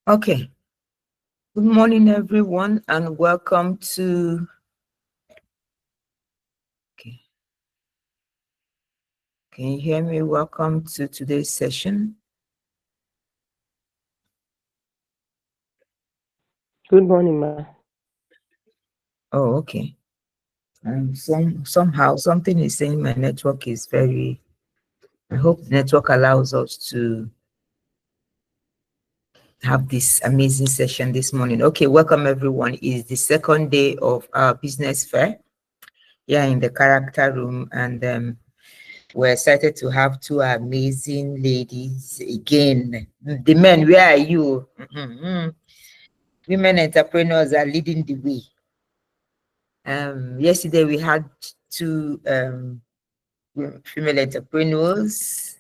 Okay. Good morning, everyone, and welcome to. Okay. Can you hear me? Welcome to today's session. Good morning, ma. Oh, okay. Somehow something is saying my network is very. I hope the network allows us to have this amazing session this morning. Okay, welcome everyone. It's the second day of our business fair here in the character room, and we're excited to have two amazing ladies again. The men, where are you? Women entrepreneurs are leading the way. Yesterday we had two female entrepreneurs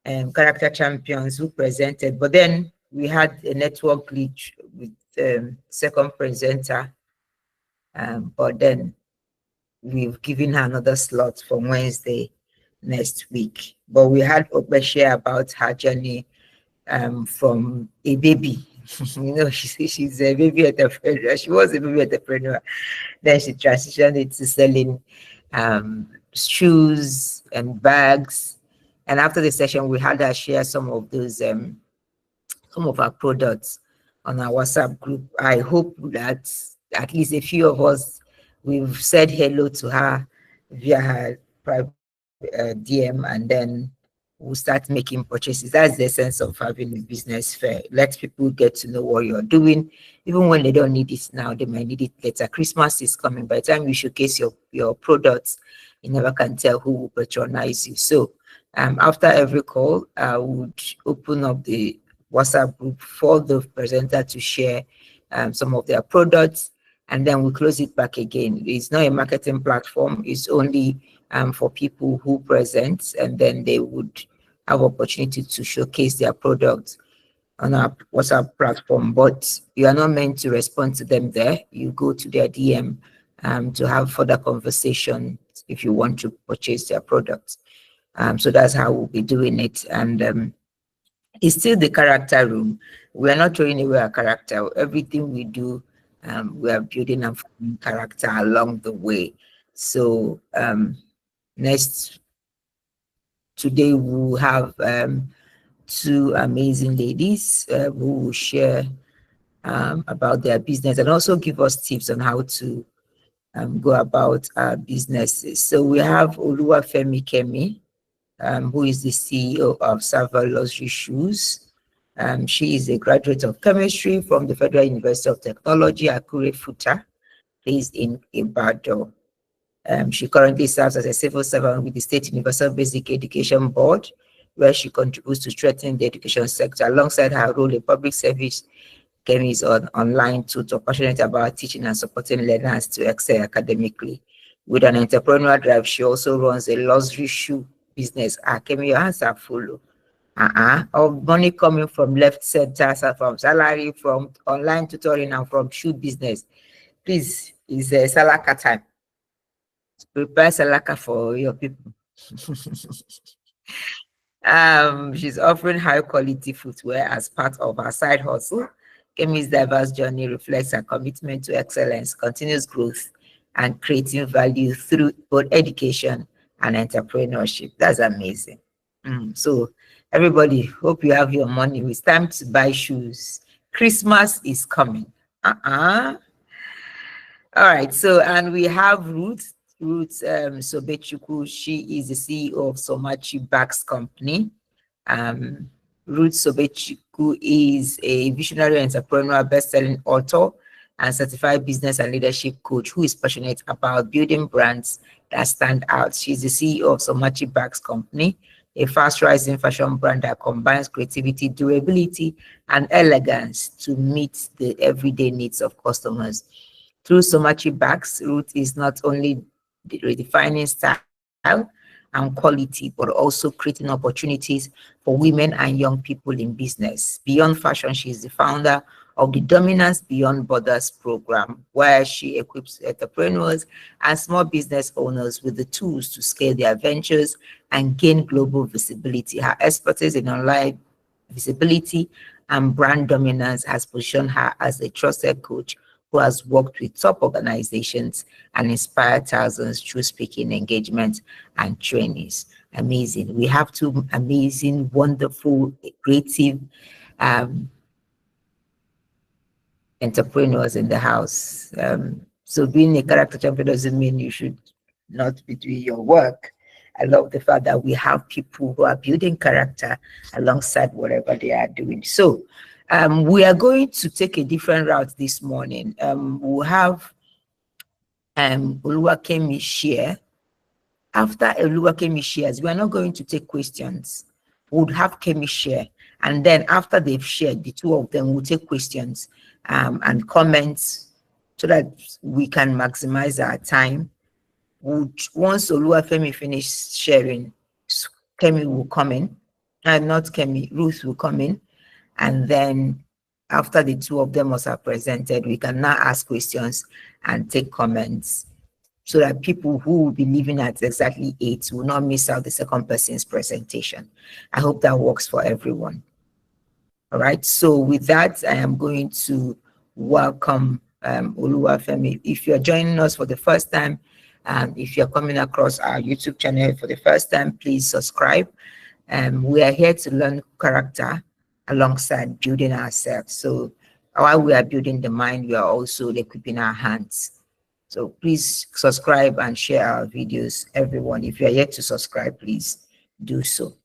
and character champions who presented, but then we had a network glitch with second presenter, but then we've given her another slot for Wednesday next week. But we had Ope share about her journey from a baby. She's a baby entrepreneur. She was a baby entrepreneur. Then she transitioned into selling shoes and bags. And after the session, we had her share some of those, some of our products on our WhatsApp group. I hope that at least a few of us, we've said hello to her via her private DM, and then we'll start making purchases. That's the essence of having a business fair. Let people get to know what you're doing. Even when they don't need it now, they might need it later. Christmas is coming. By the time you showcase your products, you never can tell who will patronize you. So after every call, I would open up the WhatsApp group for the presenter to share some of their products, and then we close it back again. It's not a marketing platform. It's only for people who present, and then they would have opportunity to showcase their products on our WhatsApp platform. But you are not meant to respond to them there. You go to their DM to have further conversation if you want to purchase their products. So that's how we'll be doing it. And it's still the character room. We are not throwing away our character. Everything we do, we are building and forming character along the way. So today we'll have two amazing ladies who will share about their business and also give us tips on how to go about our businesses. So we have Oluwafemi Kemi, who is the CEO of Savoir Luxury Shoes. She is a graduate of chemistry from the Federal University of Technology, Akure Futa, based in Ibadan. She currently serves as a civil servant with the State Universal Basic Education Board, where she contributes to strengthening the education sector. Alongside her role in public service, Kemi is an online tutor, passionate about teaching and supporting learners to excel academically. With an entrepreneurial drive, she also runs a luxury shoe business. Kemi, your hands are full. Of money coming from left center, from salary, from online tutoring, and from shoe business. Please, it's a salaka time. Prepare salaka for your people. She's offering high quality footwear as part of her side hustle. Kemi's diverse journey reflects her commitment to excellence, continuous growth, and creating value through both education and entrepreneurship. That's amazing. So everybody, hope you have your money. It's time to buy shoes. Christmas is coming. All right. So, and we have Ruth Sobechukwu. She is the CEO of Somacci Bags Company. Ruth Sobechukwu is a visionary entrepreneur, best-selling author, and certified business and leadership coach who is passionate about building brands that stand out. She's the CEO of Somacci Bags Company, a fast-rising fashion brand that combines creativity, durability, and elegance to meet the everyday needs of customers. Through Somacci Bags, Ruth is not only redefining style and quality, but also creating opportunities for women and young people in business. Beyond fashion, she is the founder of the Dominance Beyond Borders program, where she equips entrepreneurs and small business owners with the tools to scale their ventures and gain global visibility. Her expertise in online visibility and brand dominance has positioned her as a trusted coach who has worked with top organizations and inspired thousands through speaking engagement and trainings. Amazing. We have two amazing, wonderful, creative entrepreneurs in the house. So being a character champion doesn't mean you should not be doing your work. I love the fact that we have people who are building character alongside whatever they are doing. So we are going to take a different route this morning. We'll have Oluwafemi share. After Oluwafemi shares, we are not going to take questions. We'll have Kemi share. And then after they've shared, the two of them will take questions and comments so that we can maximize our time. Once Oluwafemi finishes sharing, Kemi will come in, and not Kemi, Ruth will come in. And then after the two of them must have presented, we can now ask questions and take comments so that people who will be leaving at exactly 8 will not miss out the second person's presentation. I hope that works for everyone. All right, so with that, I am going to welcome Oluwafemi. If you're joining us for the first time, if you're coming across our YouTube channel for the first time, please subscribe. We are here to learn character alongside building ourselves. So while we are building the mind, we are also equipping our hands. So please subscribe and share our videos, everyone. If you're yet to subscribe, please do so.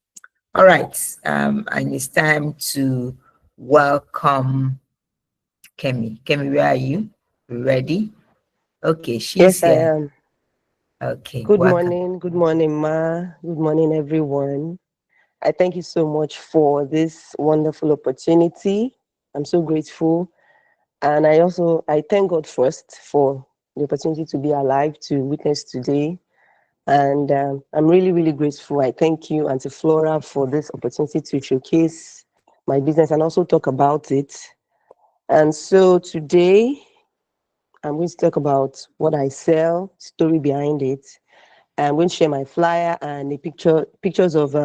All right, and it's time to welcome Kemi. Kemi, where are you? Ready? Okay, she's here. I am. Okay. Good morning, Ma. Good morning, everyone. I thank you so much for this wonderful opportunity. I'm so grateful. And I thank God first for the opportunity to be alive to witness today. And I'm really, really grateful. I thank you, Auntie Flora, for this opportunity to showcase my business and also talk about it. And so today, I'm going to talk about what I sell, story behind it. I'm going to share my flyer and pictures of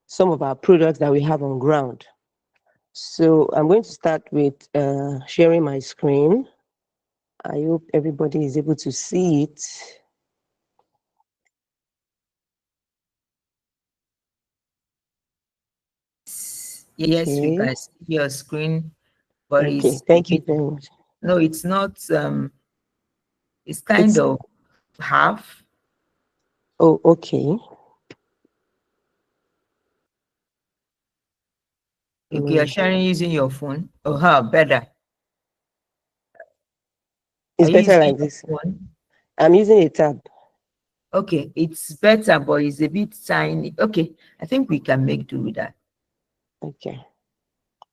some of our products that we have on ground. So I'm going to start with sharing my screen. I hope everybody is able to see it. Yes, we can see your screen, but okay, thank you very much. No, it's not. It's kind of half. Oh, okay. If you are sharing using your phone, better. It's better like this. One? I'm using a tab. Okay, it's better, but it's a bit tiny. Okay, I think we can make do with that. Okay.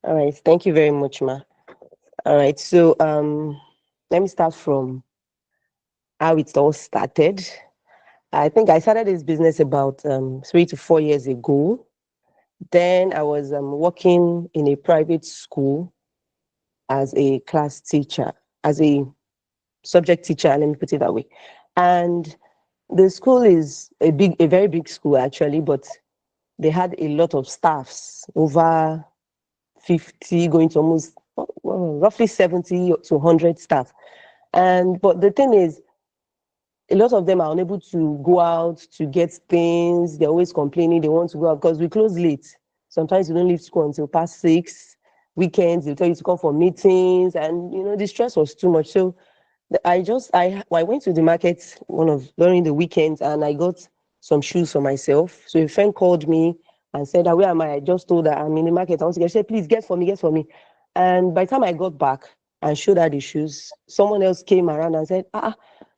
All right. Thank you very much, Ma. All right. So let me start from how it all started. I think I started this business about 3 to 4 years ago. Then I was working in a private school as a class teacher, as a subject teacher, let me put it that way. And the school is a very big school actually, but they had a lot of staffs, over 50, going to almost roughly 70 to 100 staff. But the thing is, a lot of them are unable to go out to get things. They're always complaining they want to go out because we close late. Sometimes we don't leave school until past 6. Weekends, they'll tell you to come for meetings, and the stress was too much. So I went to the market during the weekends, and I got some shoes for myself. So a friend called me and said, where am I? I just told her I'm in the market. I want to get. She said, please get for me. And by the time I got back and showed her the shoes, someone else came around and said,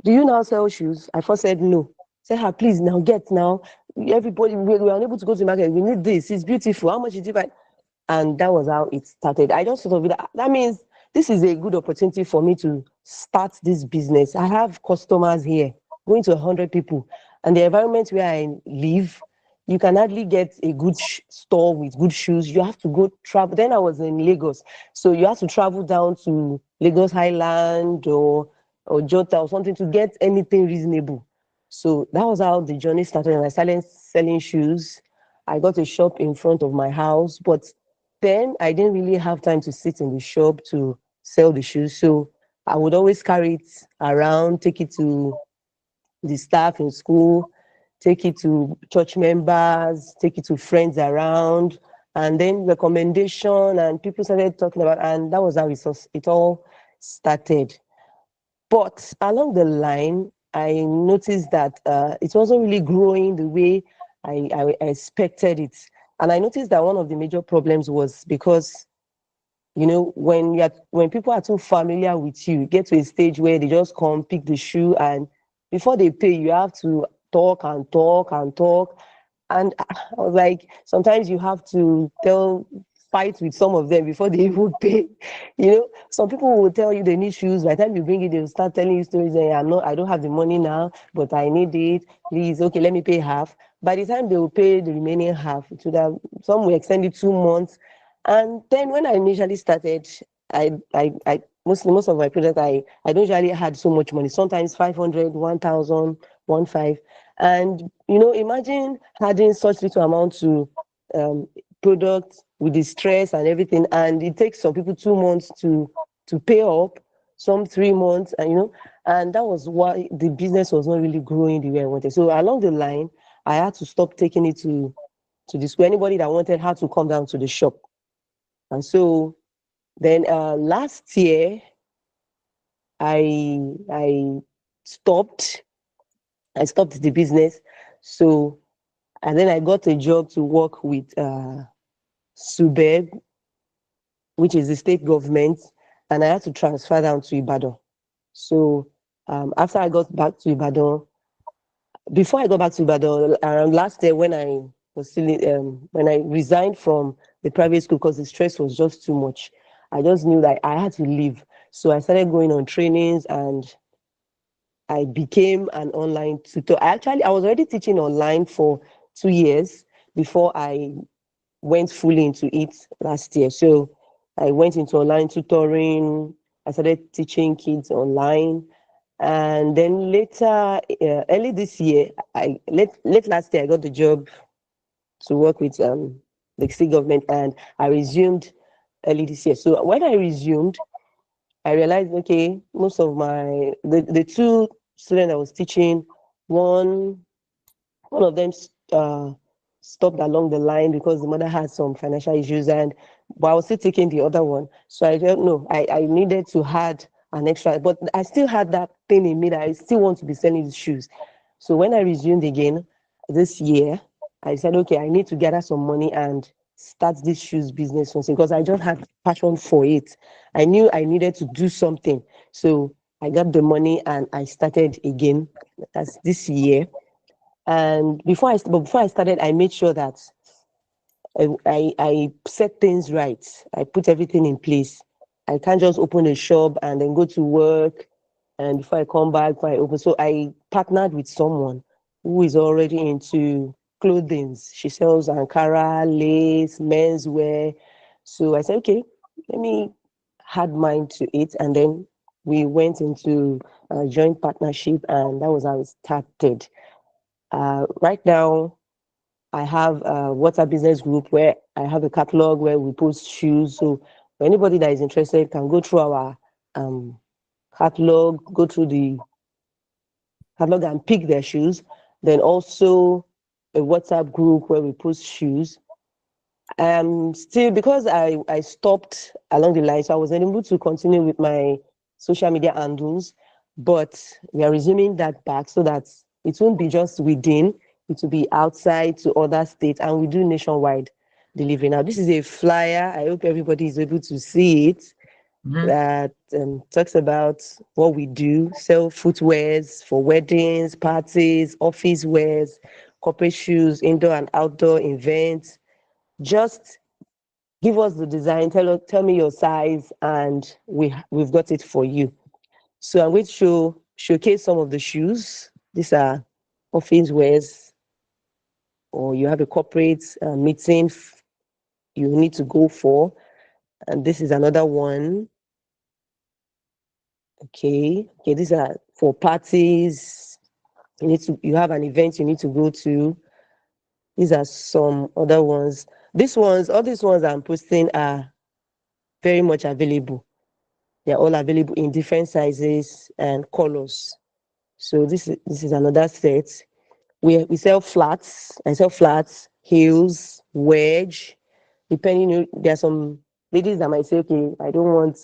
do you now sell shoes? I first said no. Say her, please now get now. Everybody, we're unable to go to the market. We need this. It's beautiful. How much is it? And that was how it started. I just thought of it. That means this is a good opportunity for me to start this business. I have customers here, going to 100 people. And the environment where I live, you can hardly get a good store with good shoes. You have to go travel. Then I was in Lagos. So you have to travel down to Lagos Highland or Jota or something to get anything reasonable. So that was how the journey started. And I started selling shoes. I got a shop in front of my house, but then I didn't really have time to sit in the shop to sell the shoes. So I would always carry it around, take it to the staff in school, take it to church members, take it to friends around, and then recommendation, and people started talking about, and that was how it all started. But along the line, I noticed that it wasn't really growing the way I expected it. And I noticed that one of the major problems was because, you know, when people are too familiar with you, get to a stage where they just come pick the shoe, and before they pay, you have to talk and talk and talk. And I was like, sometimes you have to fight with some of them before they even pay. You know, some people will tell you they need shoes. By the time you bring it, they'll start telling you stories. Saying, I don't have the money now, but I need it. Please, okay, let me pay half. By the time they will pay the remaining half, it would have, some will extend it 2 months. And then when I initially started, I most of my products, I don't usually had so much money. Sometimes 500, 1,000, 1,500. And you know, imagine adding such little amount to um, products with the stress and everything, and it takes some people 2 months to pay up, some 3 months, and you know, and that was why the business was not really growing the way I wanted. So along the line, I had to stop taking it to the school. Anybody that wanted had to come down to the shop. And so then last year, I stopped. I stopped the business. So and then I got a job to work with Subeb, which is the state government, and I had to transfer down to Ibadan. So after I got back to Ibadan, before I got back to Ibadan, around last year when I was still when I resigned from the private school because the stress was just too much, I just knew that I had to leave. So I started going on trainings and I became an online tutor. I was already teaching online for 2 years before I went fully into it last year. So I went into online tutoring. I started teaching kids online. And then later, early this year, late last year, I got the job to work with the state government, and I resumed early this year. So when I resumed, I realized, okay, most of the two students I was teaching, one one of them stopped along the line because the mother had some financial issues, and but I was still taking the other one. So I don't know. I needed to add an extra, but I still had that thing in me that I still want to be selling these shoes. So when I resumed again this year, I said, okay, I need to gather some money and start this shoes business once because I just had passion for it. I knew I needed to do something. So I got the money and I started again. That's this year. And before I started, I made sure that I set things right. I put everything in place. I can't just open a shop and then go to work, and before I come back, before I open. So I partnered with someone who is already into clothing. She sells Ankara, lace, menswear. So I said, okay, let me add mine to it. And then we went into a joint partnership, and that was how it started. Right now, I have a WhatsApp business group where I have a catalog where we post shoes. So for anybody that is interested can go through our um, catalog, go through the catalog and pick their shoes. Then also a WhatsApp group where we post shoes. Still, because I stopped along the line, so I was unable to continue with my social media handles, but we are resuming that back so that it won't be just within, it will be outside to other states, and we do nationwide delivery. Now, this is a flyer. I hope everybody is able to see it. Mhm. That talks about what we do, sell footwears for weddings, parties, office wears, corporate shoes, indoor and outdoor events. Just give us the design, tell me your size, and we've got it for you. So I'm going to showcase some of the shoes. These are office wears, or you have a corporate meeting you need to go for. And this is another one. Okay, these are for parties. You have an event you need to go to. These are some other ones. All these ones I'm posting are very much available. They're all available in different sizes and colors. So this is another set. We sell flats. I sell flats, heels, wedge. Depending, there are some ladies that might say, okay, I don't want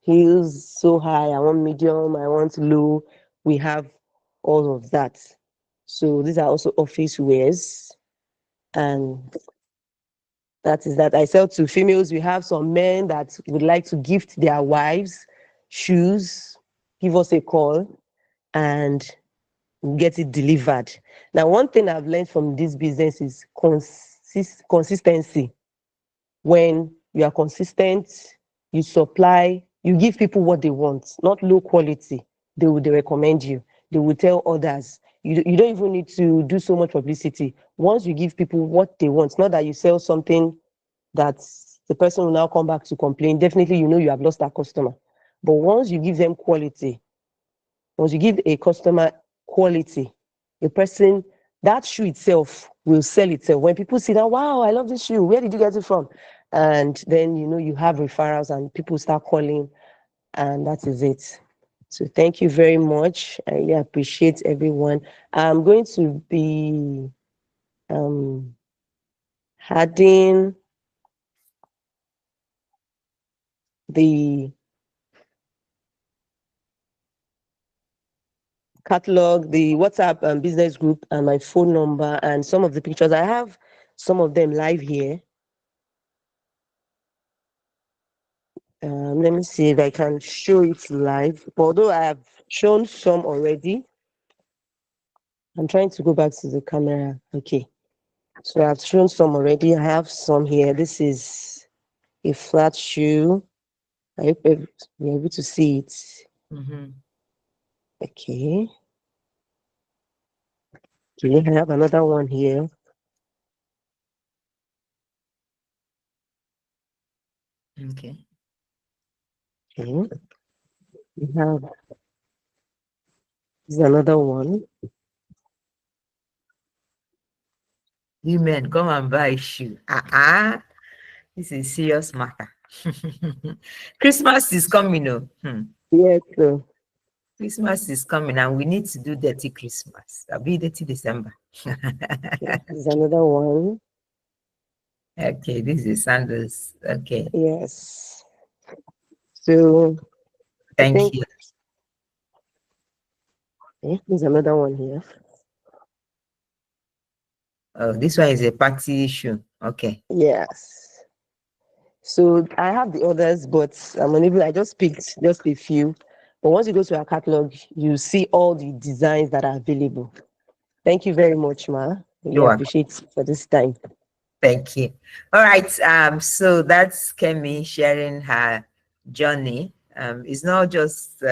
heels so high. I want medium. I want low. We have all of that. So these are also office wears, and that is that. I sell to females. We have some men that would like to gift their wives shoes. Give us a call and get it delivered. Now, one thing I've learned from this business is consistency. When you are consistent, you supply, you give people what they want, not low quality. They recommend you. They will tell others. You don't even need to do so much publicity. Once you give people what they want, not that you sell something that the person will now come back to complain, definitely you know you have lost that customer. But once you give them quality, once you give a customer quality, a person, that shoe itself will sell itself. When people see that, wow, I love this shoe. Where did you get it from? And then you know you have referrals and people start calling, and that is it. So thank you very much. I really appreciate everyone. I'm going to be adding the catalog, the WhatsApp business group, and my phone number, and some of the pictures. I have some of them live here. Let me see if I can show it live. Although I have shown some already, I'm trying to go back to the camera. Okay, so I've shown some already. I have some here. This is a flat shoe. I hope you're able to see it. Mm-hmm. Okay. Okay, I have another one here. Okay. Okay. We have this is another one. Women, come and buy shoe. This is serious matter. Christmas is coming, oh. Yes, so Christmas is coming, and we need to do dirty Christmas. I'll be dirty December. okay, this is another one. Okay, this is sandals. Okay, Yes. So I thank think you. there's another one here. Oh, this one is a party shoe. Okay. Yes. So I have the others, but I'm unable. I just picked just a few. But once you go to our catalog, you see all the designs that are available. Thank you very much, Ma. Really You're welcome. appreciate for this time. Thank you. All right. So that's Kemi sharing her journey. It's not just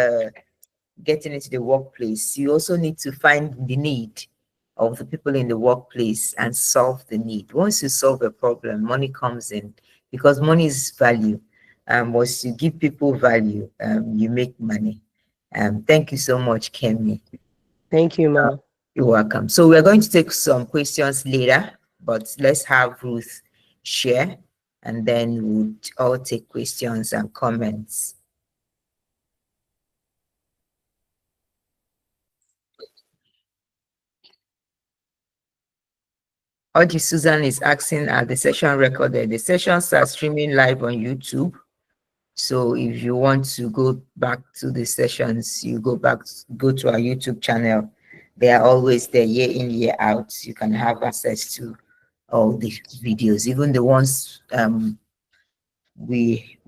getting into the workplace. You also need to find the need of the people in the workplace and solve the need. Once you solve a problem, money comes in because money is value. Once you give people value, you make money. Thank you so much, Kemi. Thank you, Ma. You're welcome. So we're going to take some questions later, but let's have Ruth share, and then we'll all take questions and comments. Audrey Susan is asking, are the session recorded? The sessions are streaming live on YouTube. So if you want to go back to the sessions, you go to our YouTube channel. They are always there, year in, year out. You can have access to all the videos, even the ones we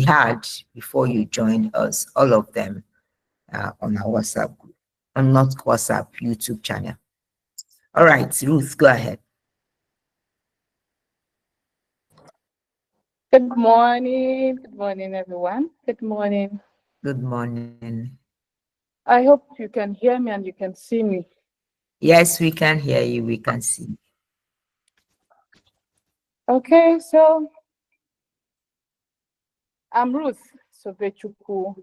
had before you joined us, all of them on our WhatsApp group, on not WhatsApp, YouTube channel. All right, Ruth, go ahead. Good morning, everyone. Good morning. Good morning. I hope you can hear me and you can see me. Yes, we can hear you. We can see you. Okay, so I'm Ruth Sobechukwu,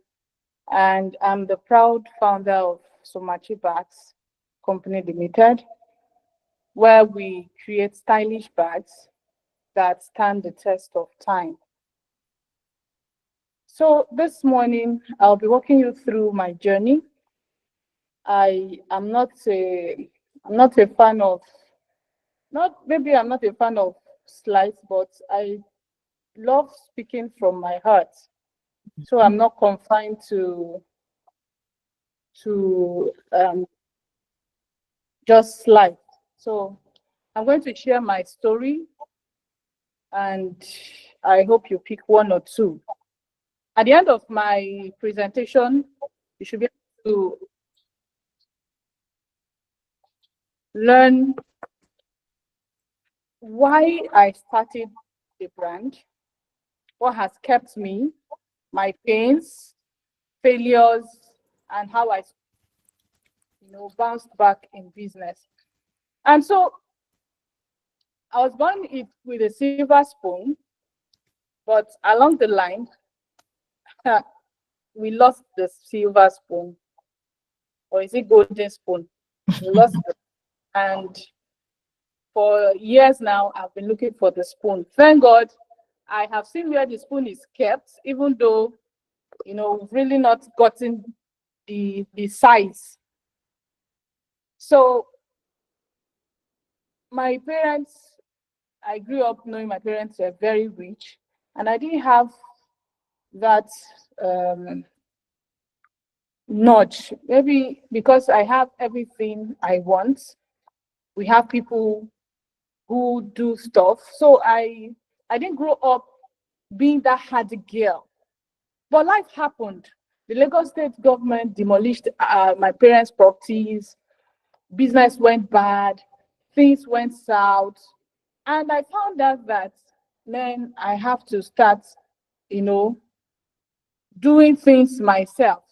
and I'm the proud founder of Somacci Bags Company Limited. where we create stylish bags that stand the test of time. So this morning, I'll be walking you through my journey. I'm not a fan of, I'm not a fan of slides, but I love speaking from my heart. So I'm not confined to just slides. So I'm going to share my story, and I hope you pick one or two. At the end of my presentation, you should be able to learn why I started the brand, what has kept me, my pains, failures, and how I, bounced back in business. And so I was born with a silver spoon, but along the line, we lost the silver spoon, or is it golden spoon? We lost it. And for years now, I've been looking for the spoon. Thank God, I have seen where the spoon is kept, even though, we've really not gotten the size. So my parents, I grew up knowing my parents were very rich, and I didn't have that nudge. Maybe because I have everything I want. We have people who do stuff. So I didn't grow up being that hard girl. But life happened. The Lagos state government demolished my parents' properties. Business went bad. Things went south. And I found out that then I have to start, doing things myself.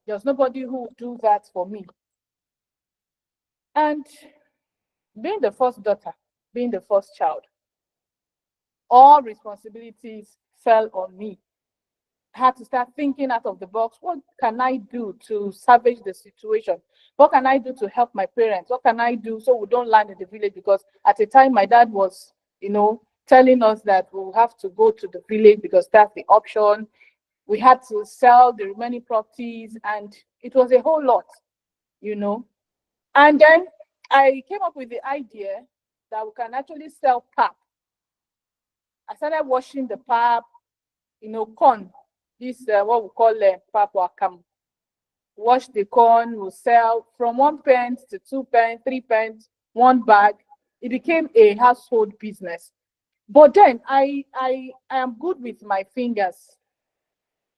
There's nobody who would do that for me. And being the first daughter, being the first child, all responsibilities fell on me. I had to start thinking out of the box. What can I do to salvage the situation? What can I do to help my parents? What can I do so we don't land in the village? Because at the time, my dad was, telling us that we'll have to go to the village because that's the option. We had to sell the remaining properties, and it was a whole lot, And then I came up with the idea that we can actually sell pap. I started washing the pap, corn. This what we call pap wakam. Wash the corn, we'll sell from 1 pence to 2 pence, 3 pence, 1 bag. It became a household business. But then I am good with my fingers.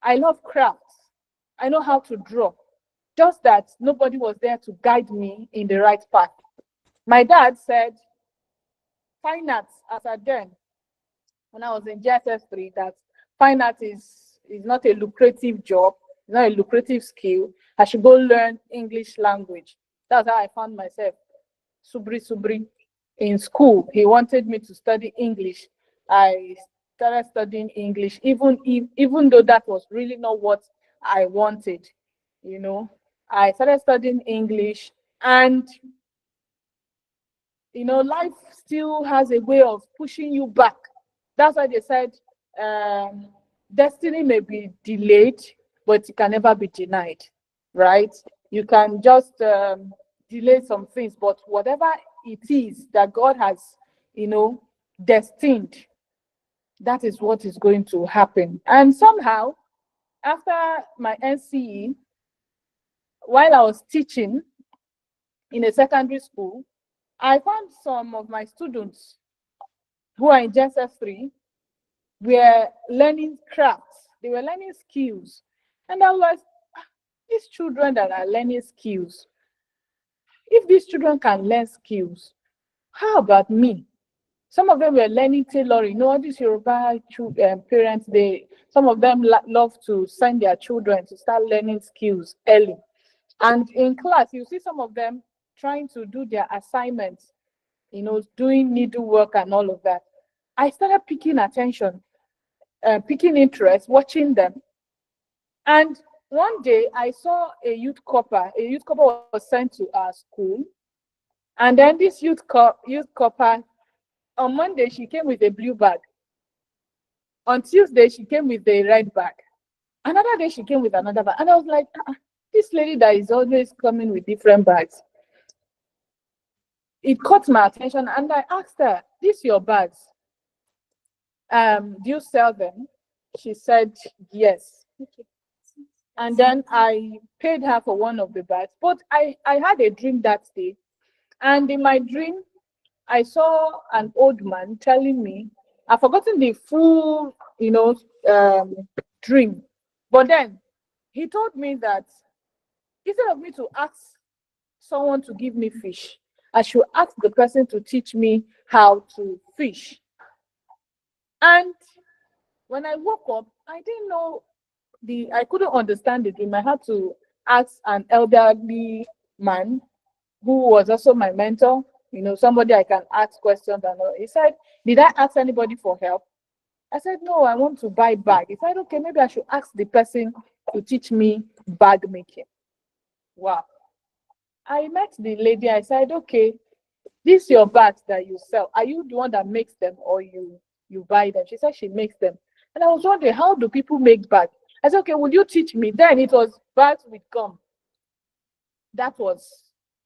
I love crafts. I know how to draw. Just that nobody was there to guide me in the right path. My dad said, fine arts, as at then, when I was in JSS3, that fine art is not a lucrative job, it's not a lucrative skill. I should go learn English language. That's how I found myself. Subri. In school, he wanted me to study English. I started studying English, even though that was really not what I wanted. I started studying English, and life still has a way of pushing you back. That's why they said destiny may be delayed, but it can never be denied, right? You can just delay some things, but whatever it is that God has, destined, that is what is going to happen. And somehow, after my NCE, while I was teaching in a secondary school, I found some of my students who are in JSS3 were learning crafts. They were learning skills. And I was, these children that are learning skills, if these children can learn skills, how about me? Some of them were learning tailoring. All these Yoruba parents, some of them love to send their children to start learning skills early. And in class, you see some of them trying to do their assignments, doing needlework and all of that. I started picking attention, picking interest, watching them. And one day I saw a youth corper. A youth corper was sent to our school, And then this youth copper, on Monday, she came with a blue bag. On Tuesday, she came with a red bag. Another day, she came with another bag. And I was like, this lady that is always coming with different bags. It caught my attention, and I asked her, these your bags? Do you sell them? She said, yes. And then I paid her for one of the bags. But I had a dream that day. And in my dream, I saw an old man telling me, I've forgotten the full, dream. But then he told me that instead of me to ask someone to give me fish, I should ask the person to teach me how to fish. And when I woke up, I didn't know I couldn't understand the dream. I had to ask an elderly man who was also my mentor, somebody I can ask questions and all. He said, did I ask anybody for help? I said, no, I want to buy bag. He said, okay, maybe I should ask the person to teach me bag making. Wow. I met the lady. I said, okay, these your bags that you sell. Are you the one that makes them or you buy them? She said she makes them. And I was wondering, how do people make bags? I said, okay, will you teach me? Then it was bags with gum. That was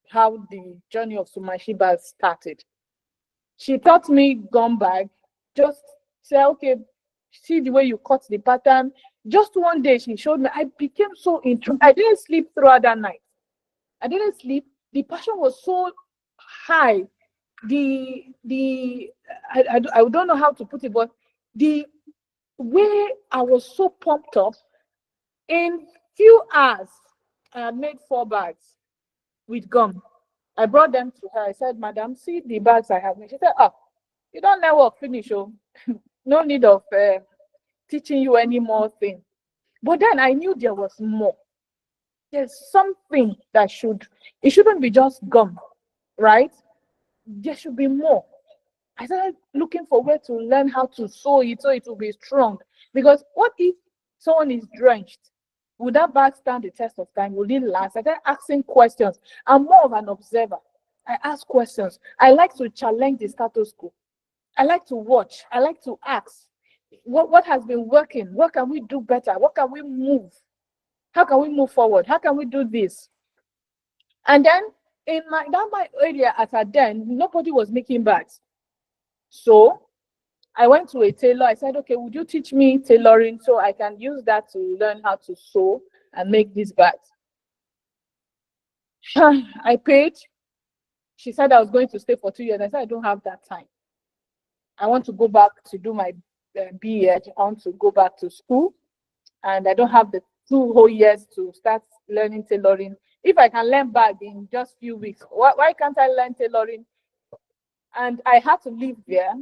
how the journey of Somacci bags started. She taught me gum bag. Just say, okay, see the way you cut the pattern. Just one day she showed me. I became so intrigued. I didn't sleep throughout that night. I didn't sleep. The passion was so high. I don't know how to put it, but the way I was so pumped up, in few hours, I had made 4 bags with gum. I brought them to her. I said, madam, see the bags I have made. She said, oh, you don't let work finish. Oh. No need of teaching you any more thing. But then I knew there was more. There's something that it shouldn't be just gum, right? There should be more. I started looking for where to learn how to sew it so it will be strong. Because what if someone is drenched? Would that bag stand the test of time? Will it last? I started asking questions. I'm more of an observer. I ask questions. I like to challenge the status quo. I like to watch. I like to ask. What has been working? What can we do better? What can we move? How can we move forward? How can we do this? And then in my area at then, nobody was making bags. So I went to a tailor. I said, okay, would you teach me tailoring so I can use that to learn how to sew and make these bags? I paid. She said I was going to stay for 2 years. I said, I don't have that time. I want to go back to do my BA. I want to go back to school. And I don't have the 2 whole years to start learning tailoring. If I can learn bag in just few weeks, why can't I learn tailoring? And I had to leave there.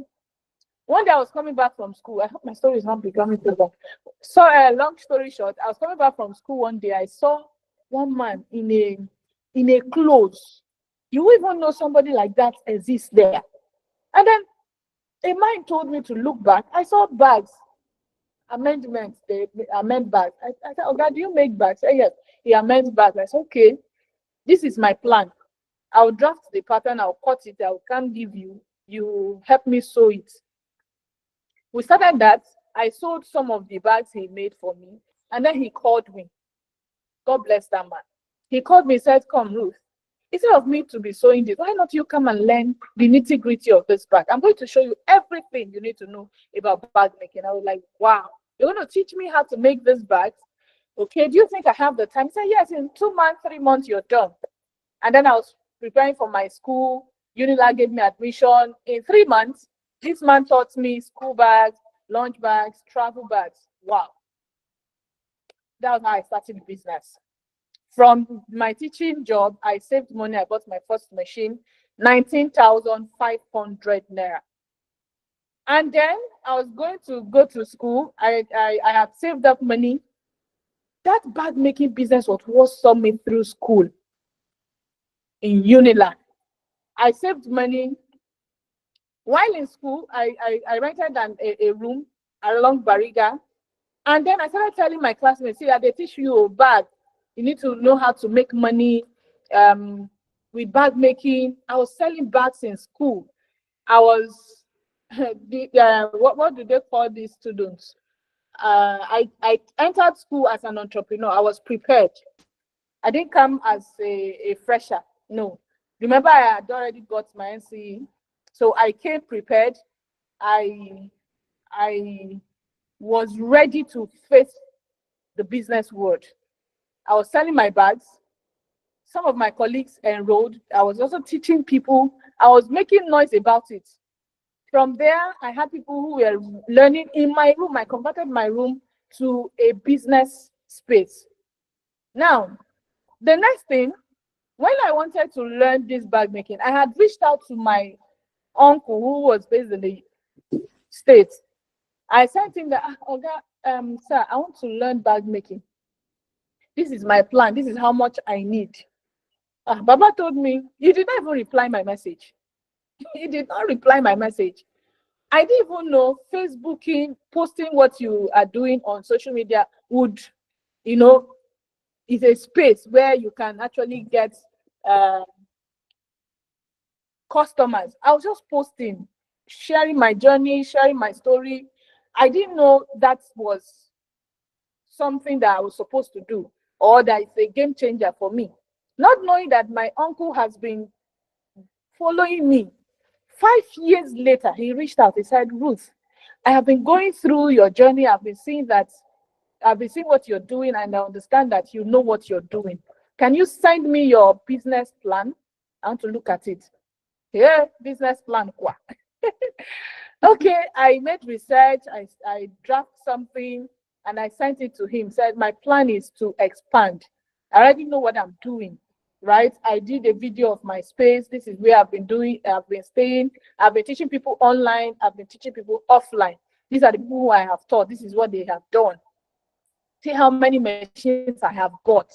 One day I was coming back from school. I hope my story is not becoming too long. So long story short, I was coming back from school one day. I saw one man in a clothes. You even know somebody like that exists there. And then a man told me to look back. I saw bags, amendments, they amend bags. I said, oh God, do you make bags? Said, yes, he amends bags. I said, okay, this is my plan. I'll draft the pattern, I'll cut it, I can give you. You help me sew it. We started that. I sold some of the bags he made for me. And then he called me. God bless that man. He called me and said, come, Ruth, instead of me to be sewing this, why not you come and learn the nitty-gritty of this bag? I'm going to show you everything you need to know about bag making. I was like, wow, you're going to teach me how to make this bag? Okay, do you think I have the time? He said, yes, in 2 months, 3 months, you're done. And then I was preparing for my school. Unilag gave me admission. In 3 months, this man taught me school bags, lunch bags, travel bags. Wow. That was how I started the business. From my teaching job, I saved money. I bought my first machine, 19,500 naira. And then I was going to go to school. I had saved up money. That bag making business was what saw me through school in Unilag. I saved money. While in school, I rented a room along Bariga. And then I started telling my classmates, see, they teach you a bag. You need to know how to make money. with bag making. I was selling bags in school. I was what do they call these students? I entered school as an entrepreneur. I was prepared. I didn't come as a fresher. No. Remember, I had already got my NCE. So I came prepared. I was ready to face the business world. I was selling my bags. Some of my colleagues enrolled. I was also teaching people. I was making noise about it. From there, I had people who were learning in my room. I converted my room to a business space. Now, the next thing, when I wanted to learn this bag making, I had reached out to my uncle who was based in the States. I sent him that, sir, I want to learn bag making. This is my plan. This is how much I need. Baba told me, you did not even reply my message. He did not reply my message. I didn't even know Facebooking, posting what you are doing on social media would, is a space where you can actually get customers. I was just posting, sharing my journey, sharing my story. I didn't know that was something that I was supposed to do, or that it's a game changer for me. Not knowing that my uncle has been following me. 5 years later, he reached out. He said, Ruth, I have been going through your journey. I've been seeing what you're doing, and I understand that you know what you're doing. Can you send me your business plan? I want to look at it. Yeah, business plan. Okay, I made research. I draft something and I sent it to him. Said my plan is to expand. I already know what I'm doing, right? I did a video of my space. This is where I've been doing. I've been staying. I've been teaching people online. I've been teaching people offline. These are the people who I have taught. This is what they have done. See how many machines I have got.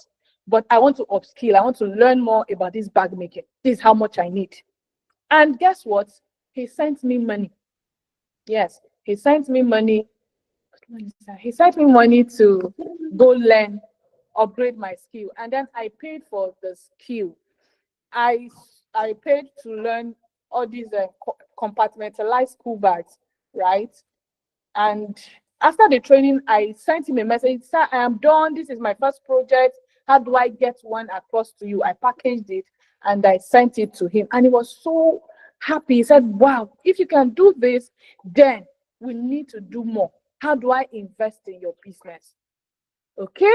But I want to upskill. I want to learn more about this bag making. This is how much I need. And guess what? He sent me money. Yes, he sent me money. He sent me money to go learn, upgrade my skill. And then I paid for the skill. I paid to learn all these compartmentalized school bags, right? And after the training, I sent him a message. Sir, I am done. This is my first project. How do I get one across to you? I packaged it and I sent it to him. And he was so happy. He said, wow, if you can do this, then we need to do more. How do I invest in your business? Okay.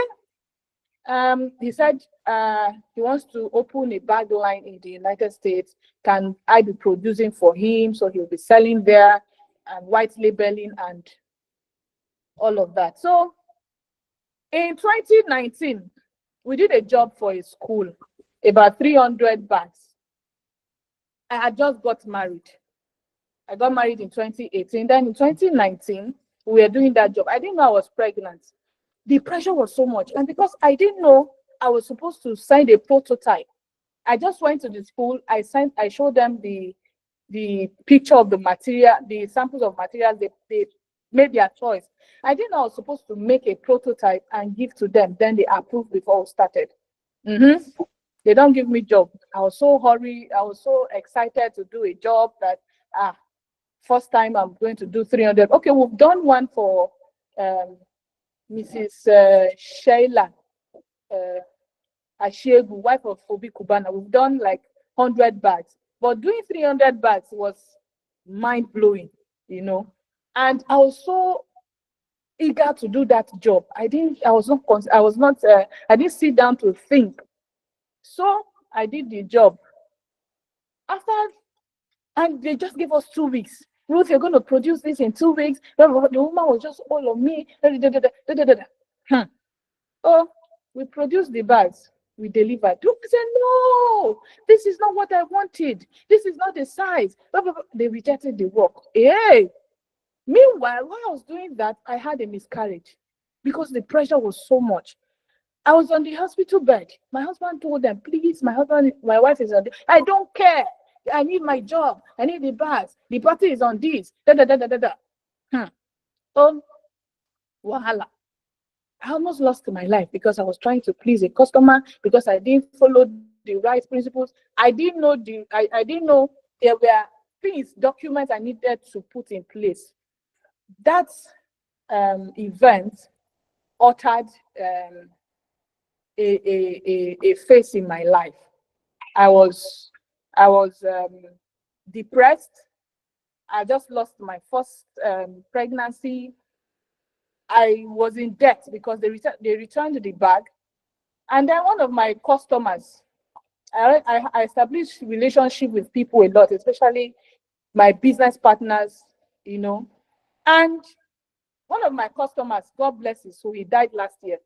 He said he wants to open a bag line in the United States. Can I be producing for him? So he'll be selling there and white labeling and all of that. So in 2019, we did a job for a school, about 300 bags. I had just got married. I got married in 2018. Then in 2019, we were doing that job. I didn't know I was pregnant. The pressure was so much. And because I didn't know I was supposed to sign a prototype, I just went to the school. I showed them the picture of the material, the samples of materials. They made their choice. I didn't know I was supposed to make a prototype and give to them. Then they approved before we started. They don't give me job. I was so hurried. I was so excited to do a job that first time I'm going to do 300. Okay, we've done one for Mrs. Sheila Ashiegu, wife of Fobi Kubana. We've done like 100 bags, but doing 300 bags was mind-blowing, and I was so eager to do that job. I didn't sit down to think. So I did the job. And they just gave us 2 weeks. Ruth, you're going to produce this in 2 weeks. The woman was just all on me. Oh, we produced the bags. We delivered. Look, they said, no, this is not what I wanted. This is not the size. They rejected the work. Hey. Meanwhile, while I was doing that, I had a miscarriage because the pressure was so much. I was on the hospital bed. My husband told them, please, my wife is on this. I don't care. I need my job. I need the bags. The party is on this. Oh, wahala. I almost lost my life because I was trying to please a customer, because I didn't follow the right principles. I didn't know I didn't know there were things, documents I needed to put in place. That event altered a phase in my life. I was depressed. I just lost my first pregnancy. I was in debt because they returned the bag. And then one of my customers, I established relationship with people a lot, especially my business partners, you know. And one of my customers, God bless his soul, he died last year.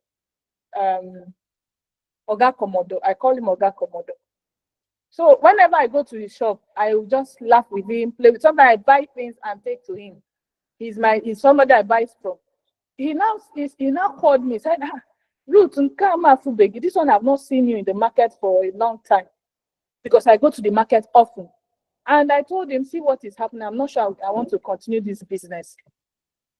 Oga Komodo, I call him Oga Komodo. So whenever I go to his shop, I will just laugh with him, play with. Sometimes I buy things and take to him. He's somebody I buy from. He now called me, said, Ruth, this one I've not seen you in the market for a long time, because I go to the market often. And I told him, see what is happening. I'm not sure I want to continue this business.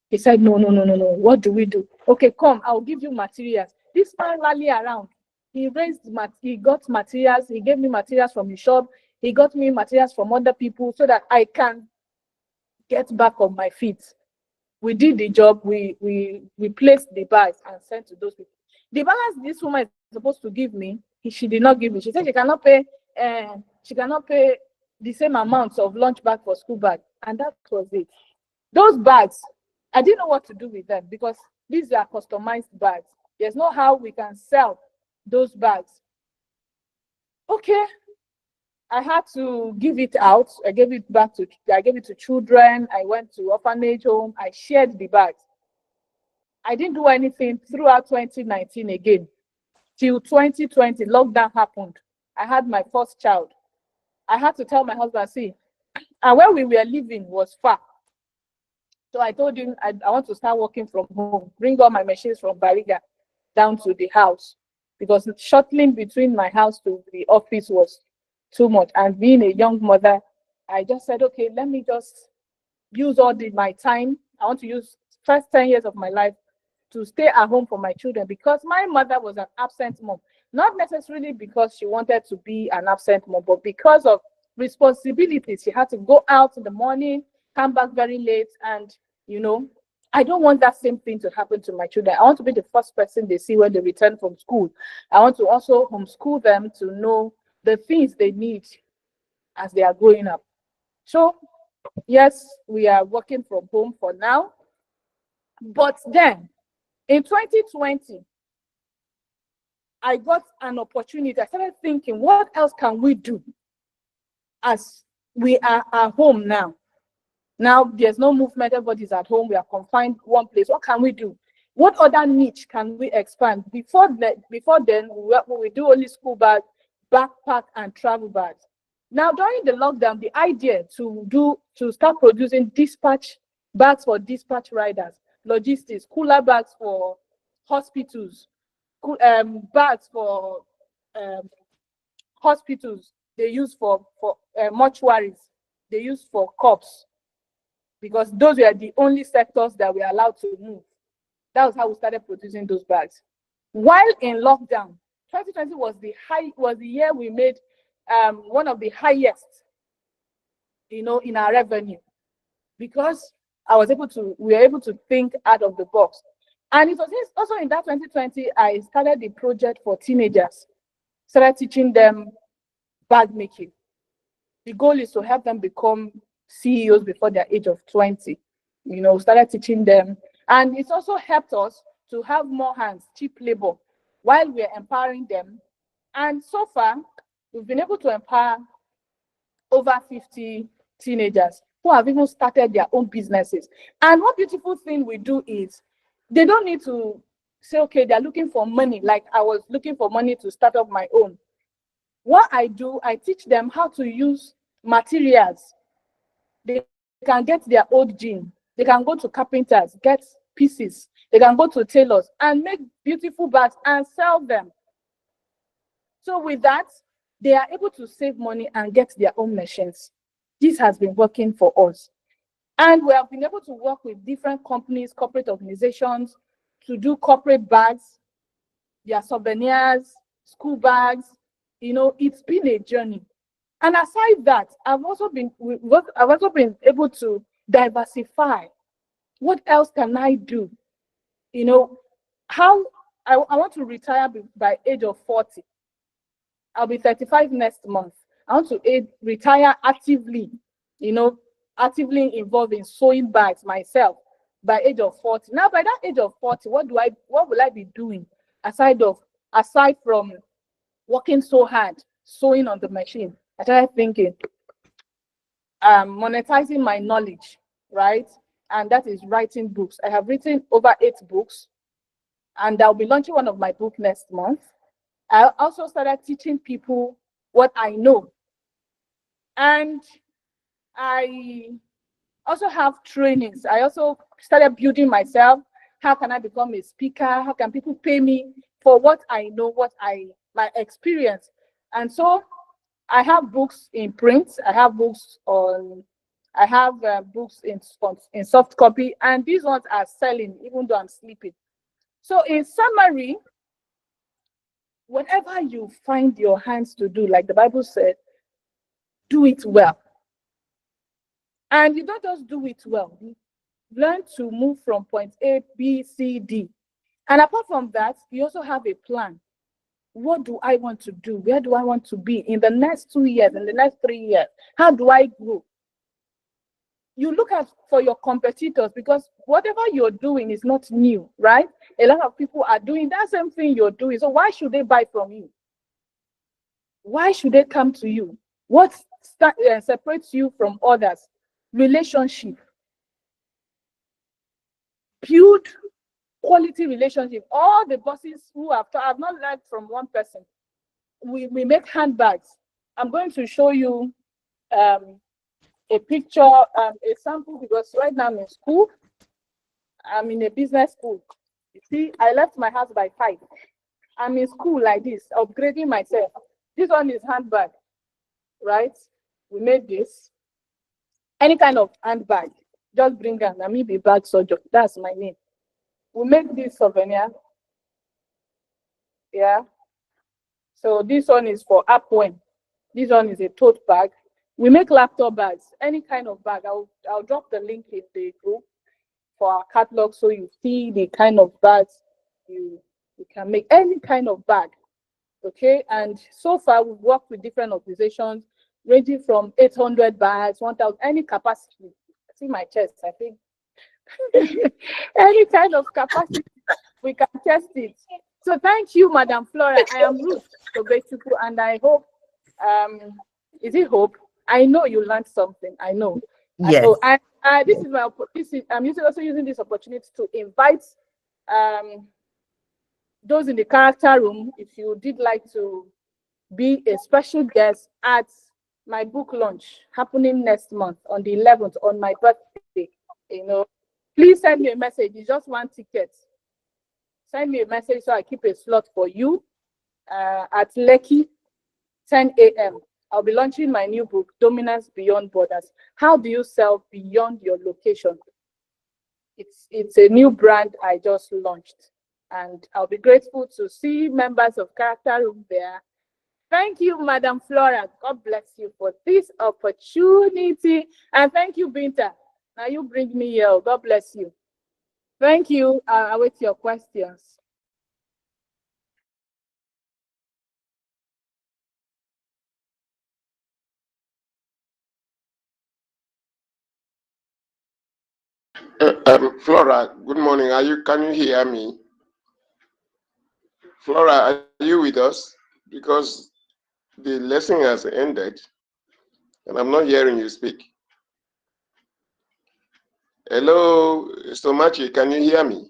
He said, no. What do we do? Okay, come, I'll give you materials. This man rally around. He got materials. He gave me materials from his shop. He got me materials from other people so that I can get back on my feet. We did the job. We placed the bags and sent to those people. The balance this woman is supposed to give me, she did not give me. She said she cannot pay the same amount of lunch bag for school bag. And that was it. Those bags, I didn't know what to do with them because these are customized bags. There's no how we can sell those bags. Okay, I had to give it out. I gave it to children. I went to orphanage home. I shared the bags. I didn't do anything throughout 2019 again. Till 2020, lockdown happened. I had my first child. I had to tell my husband, see, and where we were living was far. So I told him I want to start working from home, bring all my machines from Bariga down to the house, because shuttling between my house to the office was too much. And being a young mother, I just said, okay, let me just use all my time. I want to use first 10 years of my life to stay at home for my children, because my mother was an absent mom. Not necessarily because she wanted to be an absent mom, but because of responsibilities. She had to go out in the morning, come back very late, and I don't want that same thing to happen to my children. I want to be the first person they see when they return from school. I want to also homeschool them to know the things they need as they are growing up. So yes, we are working from home for now. But then in 2020, I got an opportunity. I started thinking, what else can we do as we are at home now? Now there's no movement, everybody's at home, we are confined one place. What can we do? What other niche can we expand? Before then, we do only school bag, backpack, and travel bags. Now during the lockdown, the idea to start producing dispatch bags for dispatch riders, logistics, cooler bags for hospitals, bags for hospitals, they use for mortuaries, they use for corpse, because those were the only sectors that were allowed to move. That was how we started producing those bags. While in lockdown, 2020 was the year we made one of the highest, in our revenue, because we were able to think out of the box. And it was also in that 2020 I started the project for teenagers, started teaching them bag making. The goal is to help them become CEOs before their age of 20. Started teaching them. And it's also helped us to have more hands, cheap labor, while we're empowering them. And so far, we've been able to empower over 50 teenagers who have even started their own businesses. And one beautiful thing we do is they don't need to say, okay, they're looking for money, like I was looking for money to start up my own. What I do, I teach them how to use materials. They can get their old jean. They can go to carpenters, get pieces. They can go to tailors and make beautiful bags and sell them. So with that, they are able to save money and get their own machines. This has been working for us. And we have been able to work with different companies, corporate organizations, to do corporate bags, their souvenirs, school bags, it's been a journey. And aside that, I've also been able to diversify. What else can I do? How I want to retire by age of 40. I'll be 35 next month. I want to retire actively, actively involved in sewing bags myself by age of 40. Now, by that age of 40, what will I be doing aside from working so hard, sewing on the machine? I started thinking, monetizing my knowledge, right? And that is writing books. I have written over 8 books, and I'll be launching one of my books next month. I also started teaching people what I know. And I also have trainings. I also started building myself. How can I become a speaker? How can people pay me for what I know, my experience? And so I have books in print. I have books in soft copy, and these ones are selling even though I'm sleeping. So in summary, whatever you find your hands to do, like the Bible said, do it well. And you don't just do it well. Learn to move from point A, B, C, D. And apart from that, you also have a plan. What do I want to do? Where do I want to be in the next 2 years, in the next 3 years? How do I grow? You look for your competitors, because whatever you're doing is not new, right? A lot of people are doing that same thing you're doing. So why should they buy from you? Why should they come to you? What separates you from others? Relationship. Build quality relationship. All the bosses who I've not learned from one person. We make handbags. I'm going to show you a picture, a sample, because right now I'm in school. I'm in a business school. You see, I left my house by 5. I'm in school like this, upgrading myself. This one is handbag, right? We made this. Any kind of handbag, just bring them. I mean, be bag soldier. That's my name. We make this souvenir. Yeah. So this one is for Upwen. This one is a tote bag. We make laptop bags, any kind of bag. I'll drop the link in the group for our catalog, so you see the kind of bags you can make, any kind of bag. Okay, and so far we've worked with different organizations ranging from 800 bags, 1,000, any capacity. See my chest, I think. Any kind of capacity, we can test it. So thank you, Madam Flora. I am Ruth Sobechukwu, and I hope, is it hope? I know you learned something. I know. Yes. So I'm also using this opportunity to invite those in the character room, if you did like to be a special guest at my book launch happening next month on the 11th, on my birthday. Please send me a message. It's just 1 ticket. Send me a message so I keep a slot for you at Lekki, 10 a.m. I'll be launching my new book, Dominance Beyond Borders. How do you sell beyond your location? It's a new brand I just launched, and I'll be grateful to see members of Character Room there. Thank you, Madam Flora. God bless you for this opportunity. And thank you, Binta. Now you bring me here. God bless you. Thank you. I'll await your questions. Flora, good morning. Can you hear me? Flora, are you with us? Because the lesson has ended and I'm not hearing you speak. Hello, Somacci, can you hear me?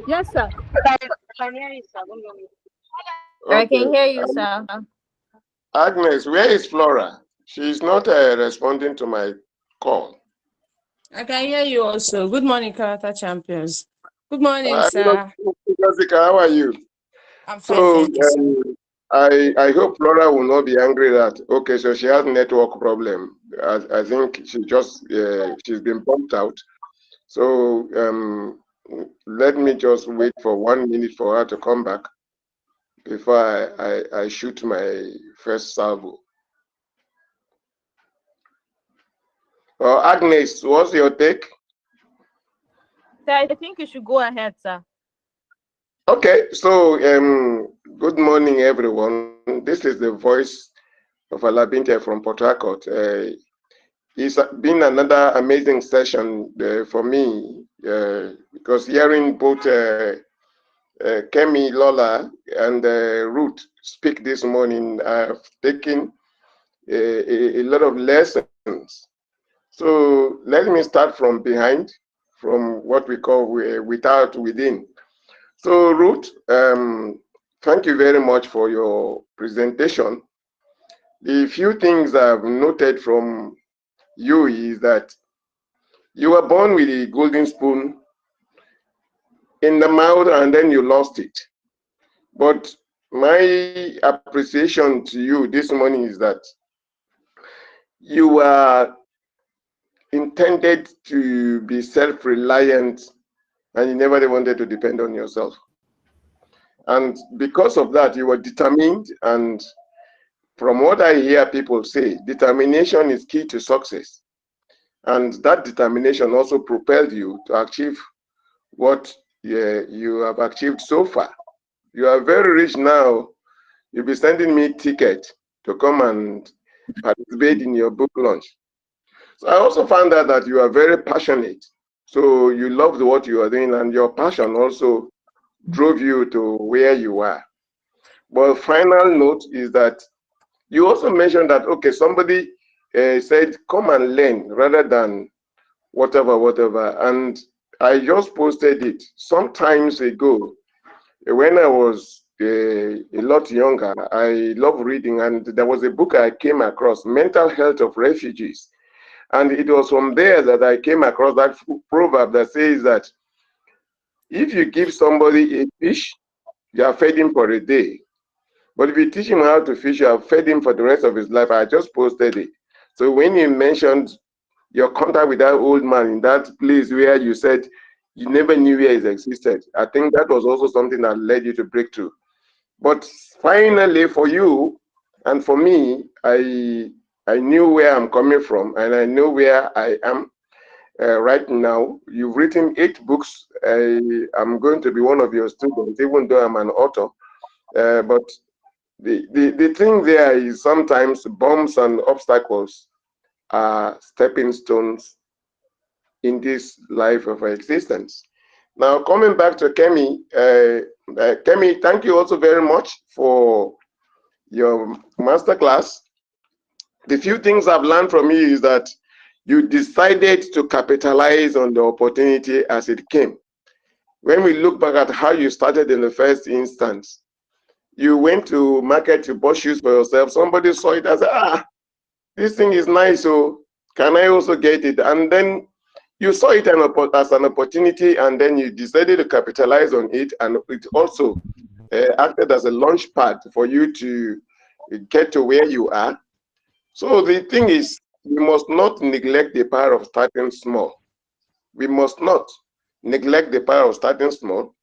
Yes, sir. I can hear you, sir. Okay. I can hear you, sir. Agnes, where is Flora? She's not responding to my call. I can hear you also. Good morning, Character Champions. Good morning, sir. Jessica, how are you? I'm fine, thank you, sir. I hope Flora will not be angry that, okay, so she has network problem. I think she's been bumped out. So let me just wait for 1 minute for her to come back. before I shoot my first salvo. Agnes, what's your take? So I think you should go ahead, sir. Okay, so good morning, everyone. This is the voice of Alabinte from Port Harcourt. It's been another amazing session for me because hearing both Kemi, Lola, and Ruth speak this morning, I've taken a lot of lessons. So let me start from behind, from what we call without, within. So Ruth, thank you very much for your presentation. The few things I've noted from you is that you were born with a golden spoon in the mouth and then you lost it. But my appreciation to you this morning is that you are intended to be self-reliant and you never wanted to depend on yourself. And because of that, you were determined, and from what I hear people say, determination is key to success. And that determination also propelled you to achieve what you have achieved so far. You are very rich now. You'll be sending me ticket to come and participate in your book launch. So I also found out that you are very passionate. So you loved what you are doing, and your passion also drove you to where you are. But final note is that you also mentioned that, okay, somebody said, come and learn rather than whatever. And I just posted it some times ago. When I was a lot younger, I love reading, and there was a book I came across, Mental Health of Refugees. And it was from there that I came across that proverb that says that if you give somebody a fish, you have fed him for a day. But if you teach him how to fish, you have fed him for the rest of his life. I just posted it. So when you mentioned your contact with that old man in that place where you said you never knew where it existed, I think that was also something that led you to breakthrough. But finally, for you and for me, I knew where I'm coming from, and I know where I am right now. You've written 8 books. I'm going to be one of your students, even though I'm an author. But the thing there is sometimes bumps and obstacles are stepping stones in this life of existence. Now, coming back to Kemi, Kemi, thank you also very much for your masterclass. The few things I've learned from you is that you decided to capitalize on the opportunity as it came. When we look back at how you started in the first instance, you went to market to buy shoes for yourself. Somebody saw it and said, this thing is nice, so can I also get it? And then you saw it as an opportunity, and then you decided to capitalize on it, and it also acted as a launch pad for you to get to where you are. So the thing is, we must not neglect the power of starting small. We must not neglect the power of starting small.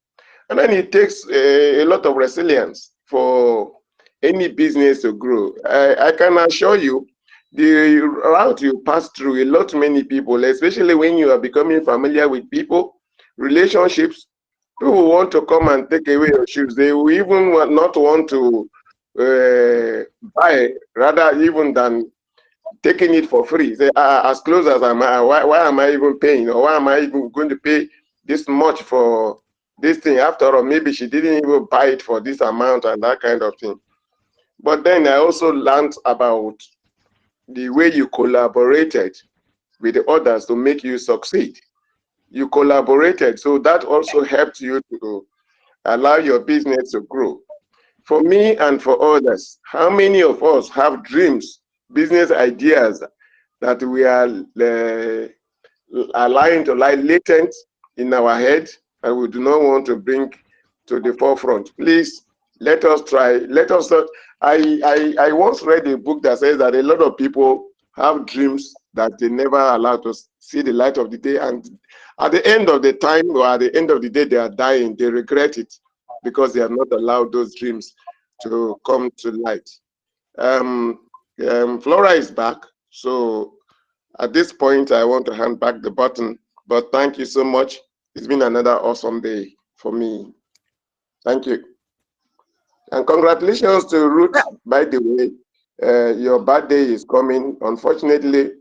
And then it takes a lot of resilience for any business to grow. I can assure you, the route you pass through, a lot many people, especially when you are becoming familiar with people, relationships, people want to come and take away your shoes. They will even not want to buy, rather even than taking it for free. Say, as close as am I, why am I even paying? Or why am I even going to pay this much for this thing? After all, maybe she didn't even buy it for this amount and that kind of thing. But then I also learned about the way you collaborated with the others to make you succeed. You collaborated, so that also helped you to allow your business to grow. For me and for others, how many of us have dreams, business ideas that we are allowing to lie latent in our head and we do not want to bring to the forefront? Please, let us try. Let us. I once read a book that says that a lot of people have dreams that they never allow to see the light of the day, and at the end of the time or at the end of the day they are dying, they regret it. because they have not allowed those dreams to come to light. Flora is back. So at this point, I want to hand back the button. But thank you so much. It's been another awesome day for me. Thank you. And congratulations to Ruth, by the way. Your birthday is coming. Unfortunately,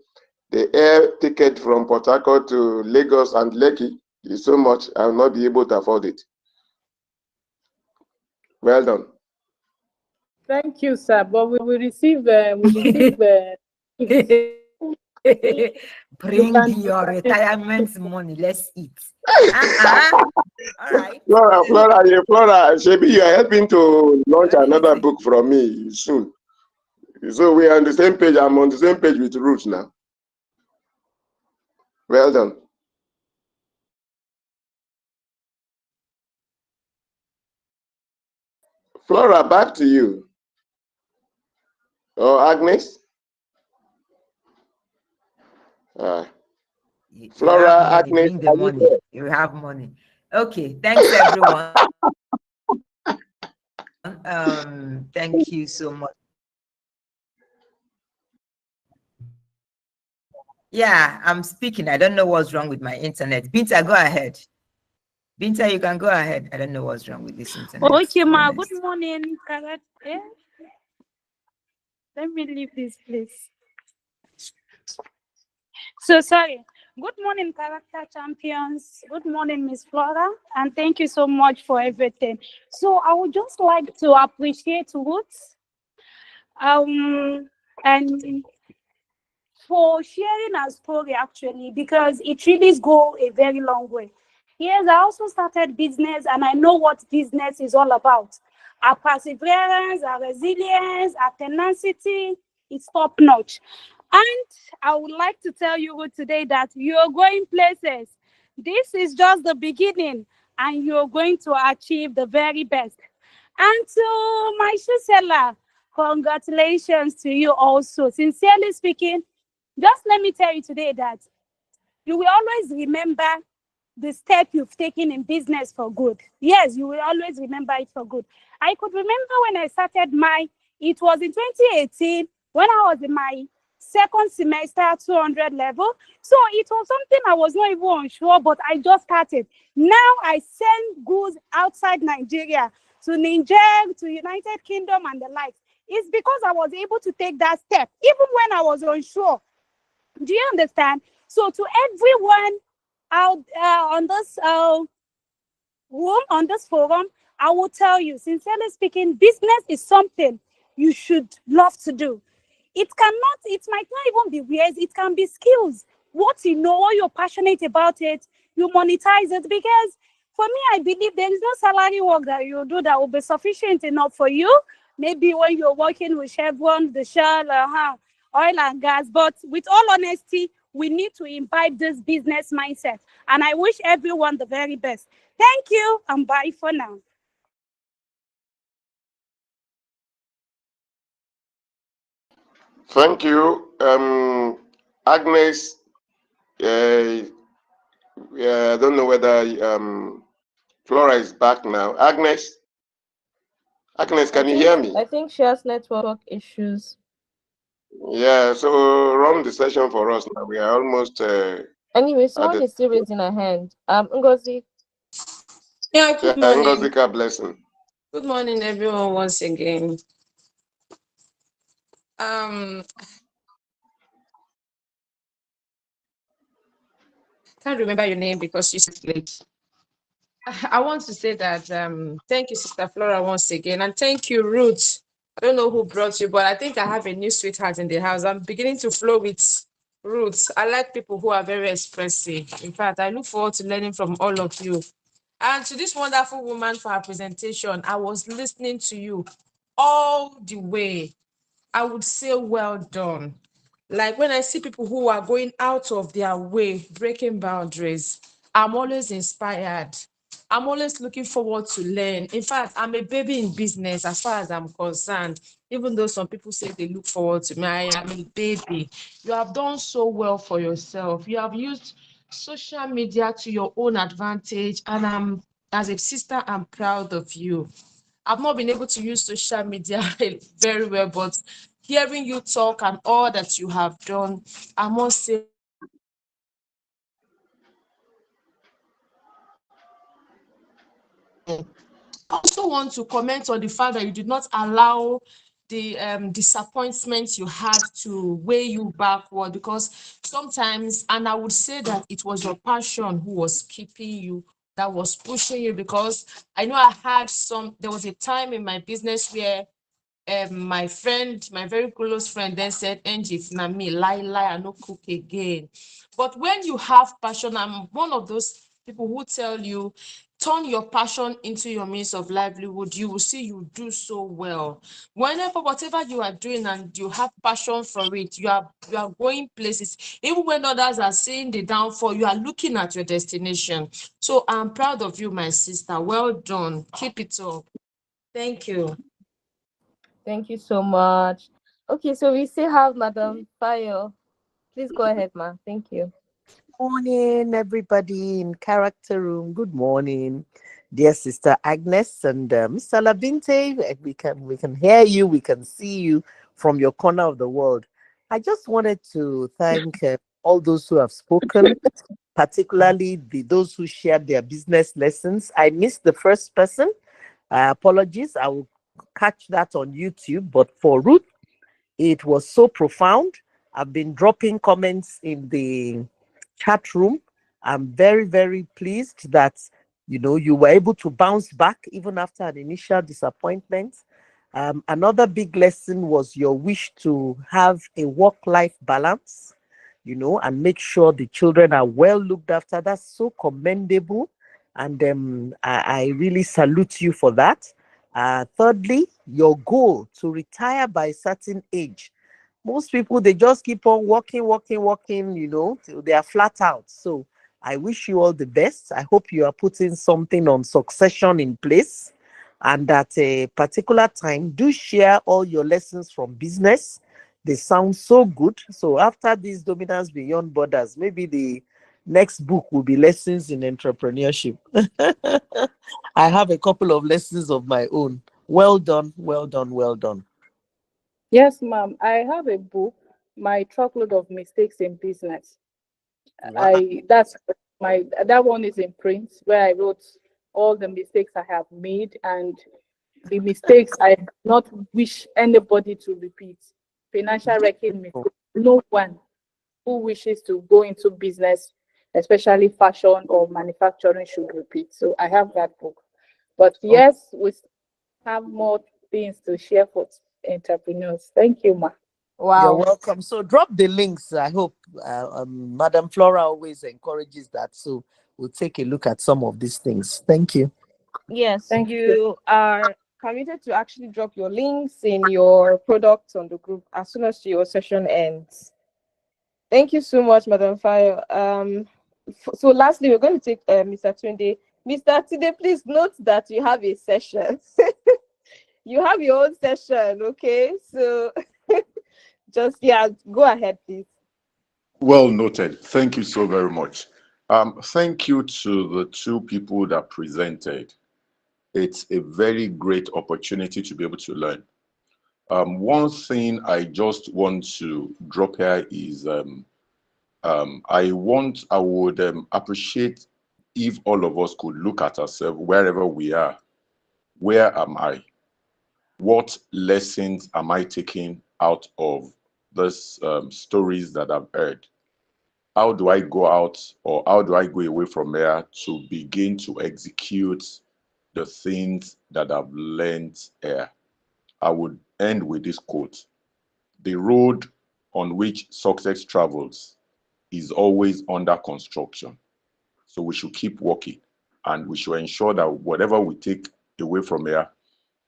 the air ticket from Port Harcourt to Lagos and Lekki is so much, I will not be able to afford it. Well done. Thank you, sir. But we will receive. Bring your retirement money. Let's eat. All right. Flora, Shebi, you are helping to launch another book from me soon. So we are on the same page. I'm on the same page with Ruth now. Well done. Flora, back to you. Oh, Agnes? Flora, Agnes, bring the money. You have money. Okay, thanks everyone. Thank you so much. Yeah, I'm speaking. I don't know what's wrong with my internet. Binta, go ahead. Binta, you can go ahead. I don't know what's wrong with this internet. Okay, ma. Good morning, Karat. Yeah. Let me leave this place. So sorry. Good morning, character champions. Good morning, Miss Flora, and thank you so much for everything. So I would just like to appreciate Ruth, and for sharing our story actually, because it really go a very long way. Yes, I also started business, and I know what business is all about. Our perseverance, our resilience, our tenacity, it's top notch. And I would like to tell you today that you're going places. This is just the beginning, and you're going to achieve the very best. And to my shoe seller, congratulations to you also. Sincerely speaking, just let me tell you today that you will always remember the step you've taken in business for good. Yes, you will always remember it for good. I could remember when I started it was in 2018 when I was in my second semester 200 level. So it was something I was not even unsure, but I just started. Now I send goods outside Nigeria to Niger, to United Kingdom and the like. It's because I was able to take that step, even when I was unsure. Do you understand? So to everyone out on this room, on this forum, I will tell you, sincerely speaking, business is something you should love to do. It might not even be weird, it can be skills. What you know, what you're passionate about it, you monetize it. Because for me, I believe there is no salary work that you do that will be sufficient enough for you. Maybe when you're working with Chevron, the Shell, oil and gas. But with all honesty, we need to imbibe this business mindset. And I wish everyone the very best. Thank you, and bye for now. Thank you. Agnes, I don't know whether Flora is back now. Agnes, can you hear me? I think she has network issues. Yeah, so run the session for us now. We are almost. Anyway, someone is still raising a hand. Ngozi. Yeah, good morning. Ngozi, blessing. Good morning, everyone, once again. Can't remember your name because you said late. I want to say that thank you, Sister Flora, once again, and thank you, Ruth. I don't know who brought you, but I think I have a new sweetheart in the house. I'm beginning to flow with Ruth. I like people who are very expressive. In fact, I look forward to learning from all of you. And to this wonderful woman for her presentation, I was listening to you all the way. I would say well done. Like when I see people who are going out of their way, breaking boundaries, I'm always inspired. I'm always looking forward to learn. In fact, I'm a baby in business as far as I'm concerned. Even though some people say they look forward to me, I am a baby. You have done so well for yourself. You have used social media to your own advantage, and I'm As a sister, I'm proud of you. I've not been able to use social media very well, but hearing you talk and all that you have done, I must say, I also want to comment on the fact that you did not allow the disappointments you had to weigh you backward, because sometimes, and I would say that it was your passion who was keeping you, that was pushing you, because I know there was a time in my business where my friend, my very close friend, then said, Angie, if na me, lie, I no cook again. But when you have passion, I'm one of those people who tell you, turn your passion into your means of livelihood, you will see you do so well. Whenever, whatever you are doing and you have passion for it, you are going places. Even when others are seeing the downfall, you are looking at your destination. So I'm proud of you, my sister. Well done. Keep it up. Thank you. Thank you so much. Okay, so we still have Madam Fayo. Please go ahead, ma. Thank you. Morning, everybody in character room. Good morning, dear Sister Agnes and Mr. Labinte. We can hear you, we can see you from your corner of the world. I just wanted to thank all those who have spoken, particularly those who shared their business lessons. I missed the first person. Apologies. I will catch that on YouTube. But for Ruth, it was so profound. I've been dropping comments in the chat room. I'm very, very pleased that you were able to bounce back even after an initial disappointment. Another big lesson was your wish to have a work-life balance, and make sure the children are well looked after. That's so commendable, and I really salute you for that. Thirdly, your goal to retire by a certain age. Most people, they just keep on working, till they are flat out. So I wish you all the best. I hope you are putting something on succession in place, and at a particular time, do share all your lessons from business. They sound so good. So after this Dominance Beyond Borders, maybe the next book will be Lessons in Entrepreneurship. I have a couple of lessons of my own. Well done, well done, well done. Yes, ma'am. I have a book, My Truckload of Mistakes in Business. Wow. That one is in print, where I wrote all the mistakes I have made and the mistakes I do not wish anybody to repeat. Financial wrecking mistakes. No one who wishes to go into business, especially fashion or manufacturing, should repeat. So I have that book. But yes, we have more things to share for entrepreneurs. Thank you, ma. You're Wow. welcome. So drop the links. I hope Madam Flora always encourages that. So we'll take a look at some of these things. Thank you. Yes, Thank you. you are committed to actually drop your links in your products on the group as soon as your session ends. Thank you so much, Madam Fayo. So lastly, we're going to take Mr. Tunde. Mr. Tunde, please note that you have a session. You have your own session, okay? So just, go ahead, please. Well noted. Thank you so very much. Thank you to the two people that presented. It's a very great opportunity to be able to learn. One thing I just want to drop here is I would appreciate if all of us could look at ourselves wherever we are. Where am I? What lessons am I taking out of these stories that I've heard? How do I go out, or how do I go away from here to begin to execute the things that I've learned here? I would end with this quote: the road on which success travels is always under construction. So we should keep working, and we should ensure that whatever we take away from here,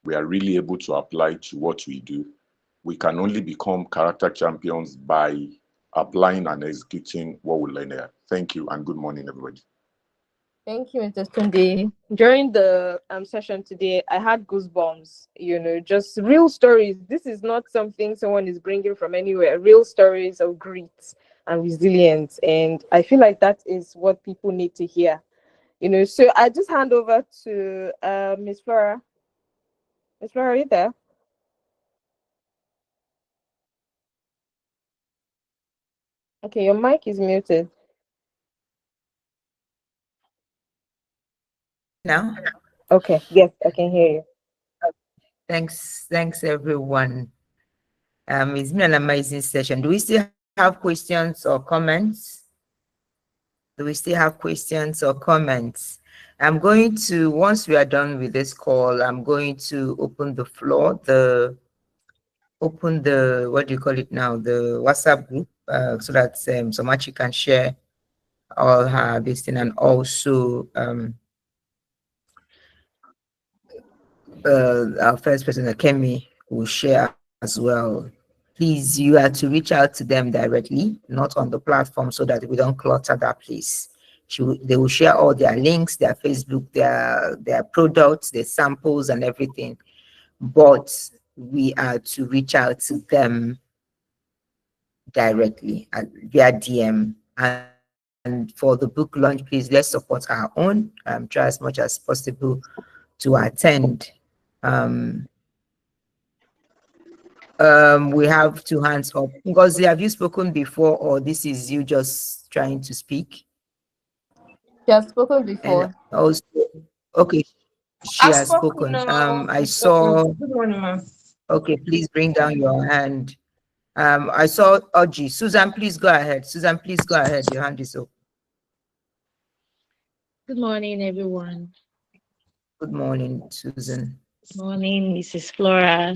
we are really able to apply to what we do. We can only become character champions by applying and executing what we learn here. Thank you, and good morning, everybody. Thank you, Mr. Tunde. During the session today, I had goosebumps, just real stories. This is not something someone is bringing from anywhere, real stories of grit and resilience. And I feel like that is what people need to hear. You know, so I just hand over to Miss Flora. Miss Flora, are you there? Okay, your mic is muted. Now? Okay, yes, I can hear you. Thanks everyone. It's been an amazing session. Do we still have questions or comments? Do we still have questions or comments? I'm going to, once we are done with this call, I'm going to open the floor, open the, what do you call it now, the WhatsApp group, so that Somacci can share all her this thing, and also our first person, Kemi, will share as well. Please, you are to reach out to them directly, not on the platform, so that we don't clutter that place. They will share all their links, their Facebook, their products, their samples, and everything. But we are to reach out to them directly via DM. And for the book launch, please, let's support our own. Try as much as possible to attend. We have two hands up. Ngozi, have you spoken before, or this is you just trying to speak? She has spoken before. And also, okay, she I've has spoken. I I've saw. spoken. Good morning, ma'am. Okay, please bring down your hand. I saw Oji. Susan, please go ahead. Susan, please go ahead. Your hand is up. Good morning, everyone. Good morning, Susan. Good morning, Mrs. Flora.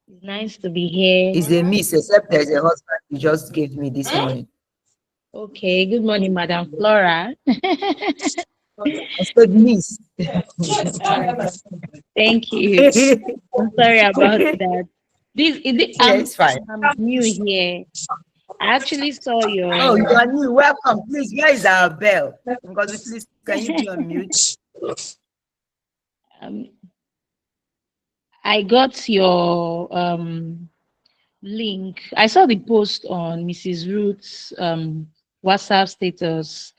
It's nice to be here. Is a miss, except there's a husband you just gave me this morning. Okay, good morning, Madam Flora. I said miss. Thank you. I'm sorry about that. It's fine. I'm new here. I actually saw your. Oh, you are new. Welcome. Please, where is our bell? Because please, can you be on mute? I got your link. I saw the post on Mrs. Ruth's WhatsApp status,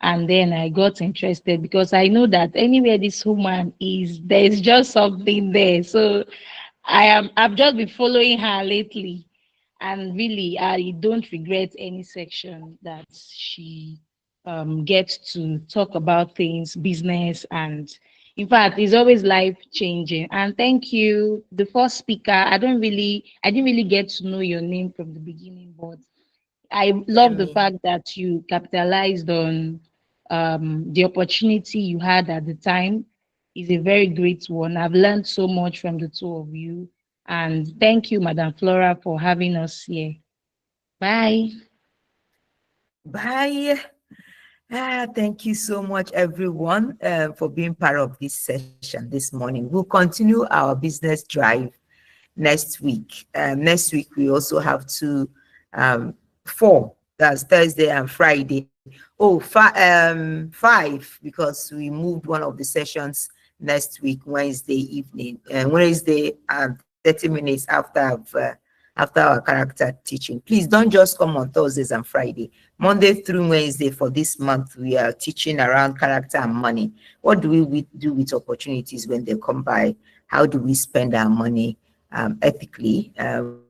and then I got interested because I know that anywhere this woman is, there's just something there. So I've just been following her lately, and really I don't regret any section that she gets to talk about things, business, and in fact it's always life changing. And thank you, the first speaker. I didn't really get to know your name from the beginning, but I love the fact that you capitalized on the opportunity you had at the time. Is a very great one. I've learned so much from the two of you. And thank you, Madam Flora, for having us here. Bye. Bye. Thank you so much, everyone, for being part of this session this morning. We'll continue our business drive next week. Next week, we also have four. That's Thursday and Friday. Oh, five, because we moved one of the sessions next week, Wednesday evening, and Wednesday 30 minutes after our character teaching. Please don't just come on Thursdays and Friday. Monday through Wednesday for this month, we are teaching around character and money. What do we do with opportunities when they come by? How do we spend our money ethically? And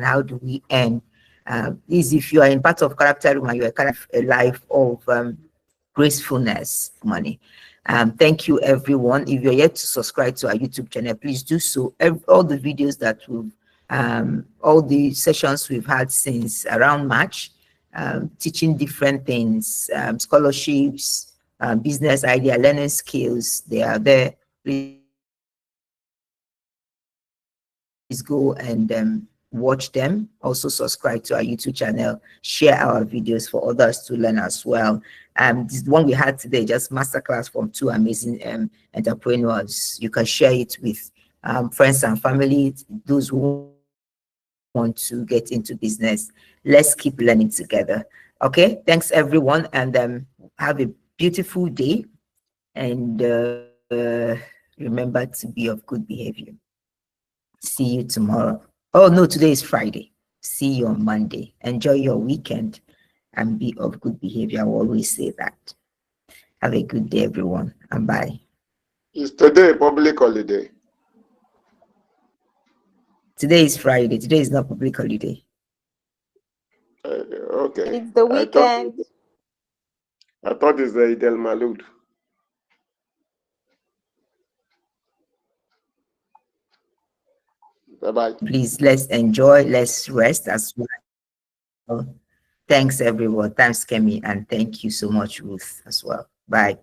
how do we earn? Is if you are in part of character room and you are kind of a life of gracefulness, money. Thank you, everyone. If you're yet to subscribe to our YouTube channel, please do so. All the videos that we've, all the sessions we've had since around March, teaching different things, scholarships, business idea, learning skills, they are there. Please go and watch them. Also subscribe to our YouTube channel, share our videos for others to learn as well. This one we had today, just masterclass from two amazing entrepreneurs. You can share it with friends and family, those who want to get into business. Let's keep learning together. Okay, thanks everyone, and have a beautiful day, and remember to be of good behavior. See you tomorrow. Oh no, today is Friday. See you on Monday. Enjoy your weekend and be of good behavior. I will always say that. Have a good day, everyone, and bye. Is today a public holiday? Today is Friday. Today is not public holiday. Okay. It's the weekend. I thought it's the Eid al-Malud. Bye-bye. Please, let's enjoy. Let's rest as well. Thanks, everyone. Thanks, Kemi. And thank you so much, Ruth, as well. Bye.